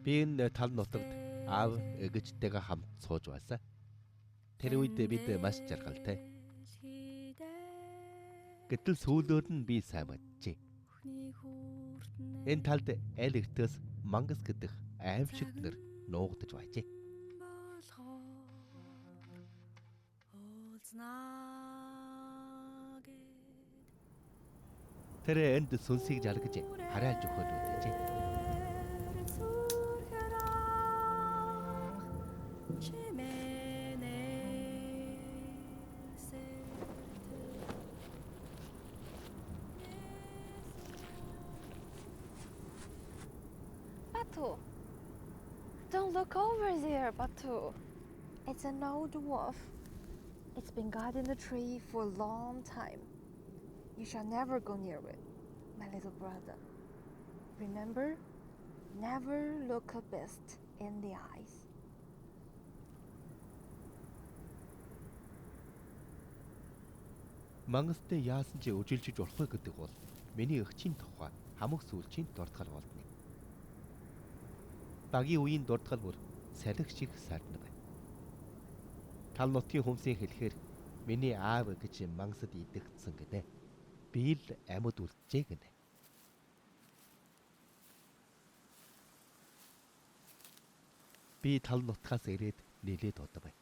Би энэ тал нутагт аав эгжтэйгээ хамт сууж байсан. Тэр үед бид маш жаргалтай. Гэтэл сүүлээр нь би сайн боджээ. Энэ талд аль ихтэйс мангас гэдэг аимшиг нар нуугдаж байжээ. Тэр энд сүнсийг жаргаж харайлж өгөхөд үзжээ. Batu, don't look over there, Batu. It's an old wolf. It's been guarding the tree for a long time. You shall never go near it, my little brother. Remember, never look a beast in the eyes. Мангастай яасан ч үжилжиж болохгүй гэдэг бол миний эгчийн тухай хамаг сүүлчийн дуртгал болдно. Багийн үеийн дуртгал бүр салхи шиг сарна байна. Тал нутгийн хүмсийн хэлэхээр миний аав гэж мангасад идэгдсэн гэдэг. Би л амьд үлджээ гэнэ. Би тал нутгаас ирээд нэлээд удаа байна.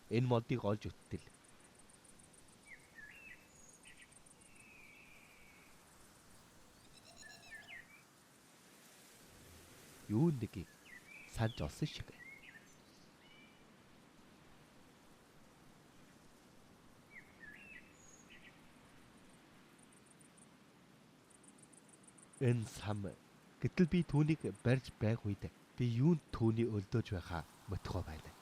Энэ модыг олж үттэл. Юу нэг санж олсон шиг. Энэ сам гэтэл би түүнийг барьж байх үед би юунд түүний өлдөөж байхаа мэдхгүй байлаа.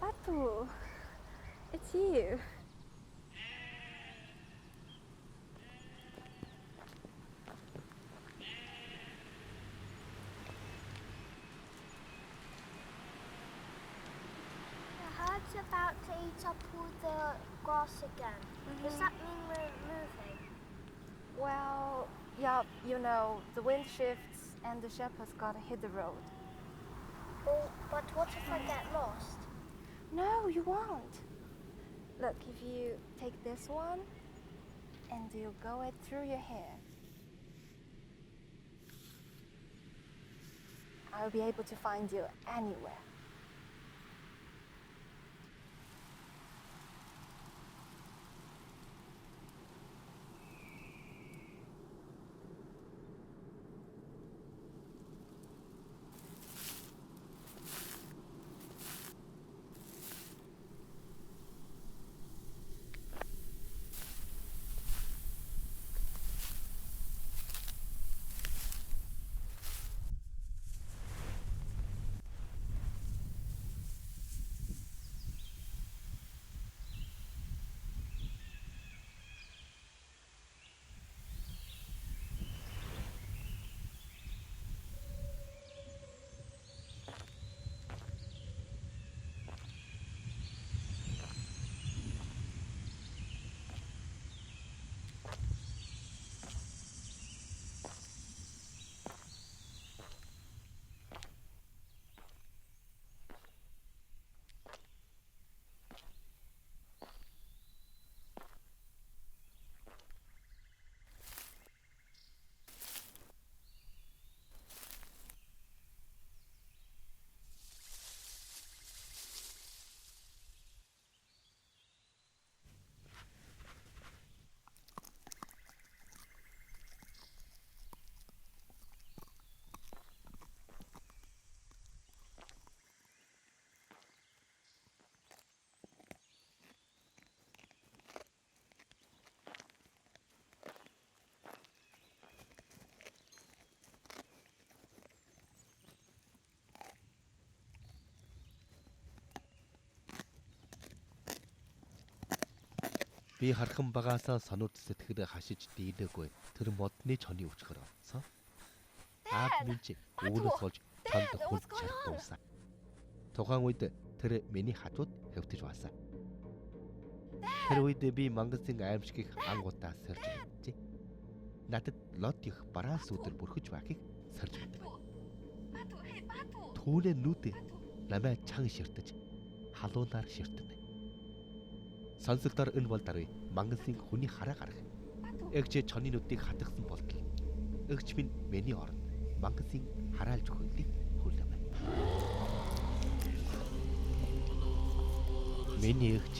Batu, it's you. The herd's about to eat up all the grass again. Does that mean we're moving? Well, yeah, you know, the wind shifts and the shepherd's gotta hit the road. Well, but what if I get lost? No, you won't. Look, if you take this one and you go it through your hair, I'll be able to find you anywhere. Би хархан багаасаа сонууд сэтгэрээ хашиж дийлээгүй тэр модны чоны өчгөр орсон. Аав минь чи өвнөс болж чонд хүнд чартуулсан. Тухайн үед тэр миний хажууд хэвтэж байсан. Тэр үед би мангасын аимшигх ангуудаа сэрж байжээ. Надад лот их бараас өдөр бүрхэж байхыг сэрж байдаг. Түүнээ нүд намайг чан ширтэж халуунаар ширтэнэ. Сонсолтоор энэ бол даруй мангасын хүний хараа гарах. Эгч чоны нүдийг хатгсан болтол. Эгч минь миний оронд мангасын хараалж өгөхийг хүлээв. Миний эгч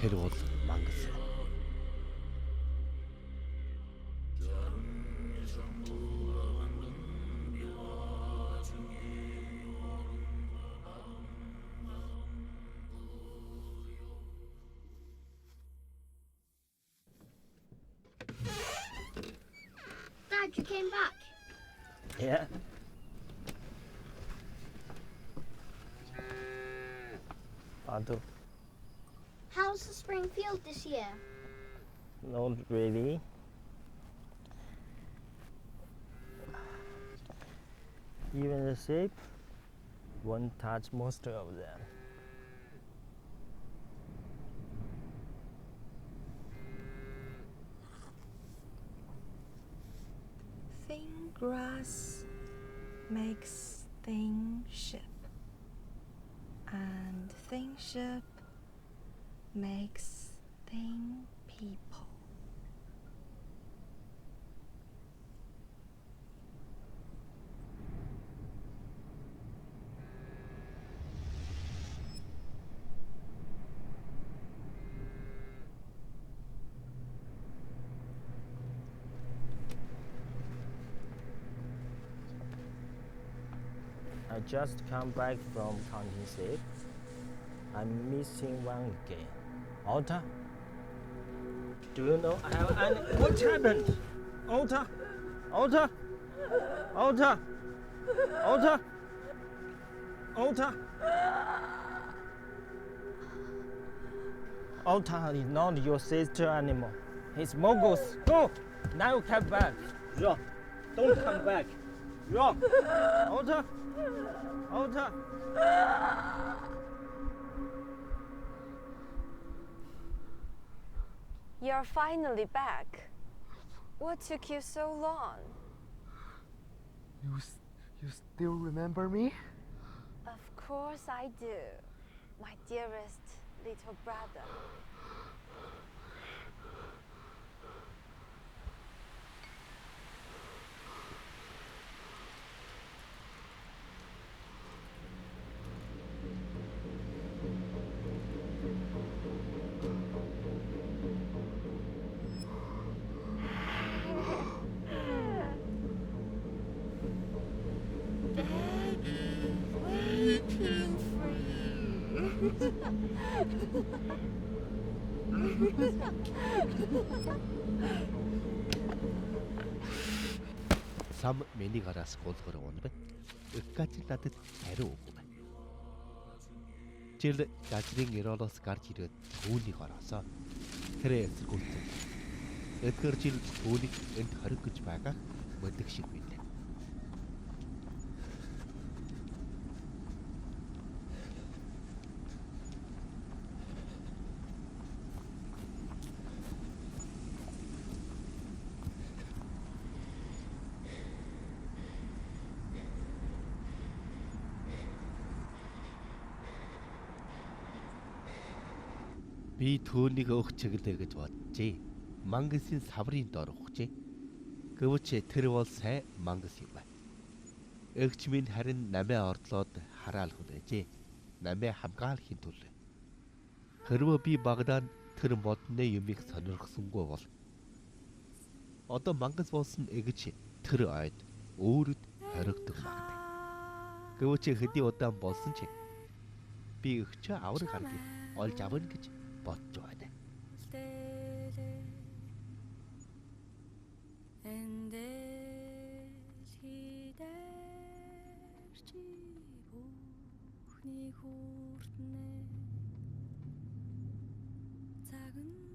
тэр бол мангас. Dad, you came back. Yeah. Batu, How's the spring field this year? not really. Even the sheep won't touch most of them. Thin grass makes thin ship, and thin ship makes thin people. I just come back from counting sheep. I'm missing one again. Alta? Do you know I have any... What happened? Alta? Alta? Alta? Alta? Alta? Alta is not your sister anymore. He's Mongols. Go! Now come back. Run. Don't come back. Run. Alta? Alta? You're finally back. What took you so long? You still remember me? Of course I do, my dearest little brother. Waiting for Сам миний гараас гулгар уун бай. Эгч надад хариу өгөө бай. Жил газрын эролоос гарч ирээд түүнийг ороосоо. Тэр эсэргүүцэн. Эдгээр жил түүнийг энд хориг гэж байгаа мэддэг шиг билээ. Би түүнийг өөх чиглэлээ гэж боджээ. Мангасын саврын дор ухжээ. Гэвч тэр бол сайн мангас юм байна. Эгч минь харин намаа ордлоод хараал хүлээжээ. Намаа хамгаалахын төлөө. Хэрвээ би Багдад тэр модны юмыг сонирхсонгүй бол одоо мангас болсон эгч тэр ойд өөрөд хоригдох магадгүй. Гэвч хэдий удаан болсон ч би өгчөө авраг харгийг олж авна гэж бодж байна. хүртнэ. Цаг нь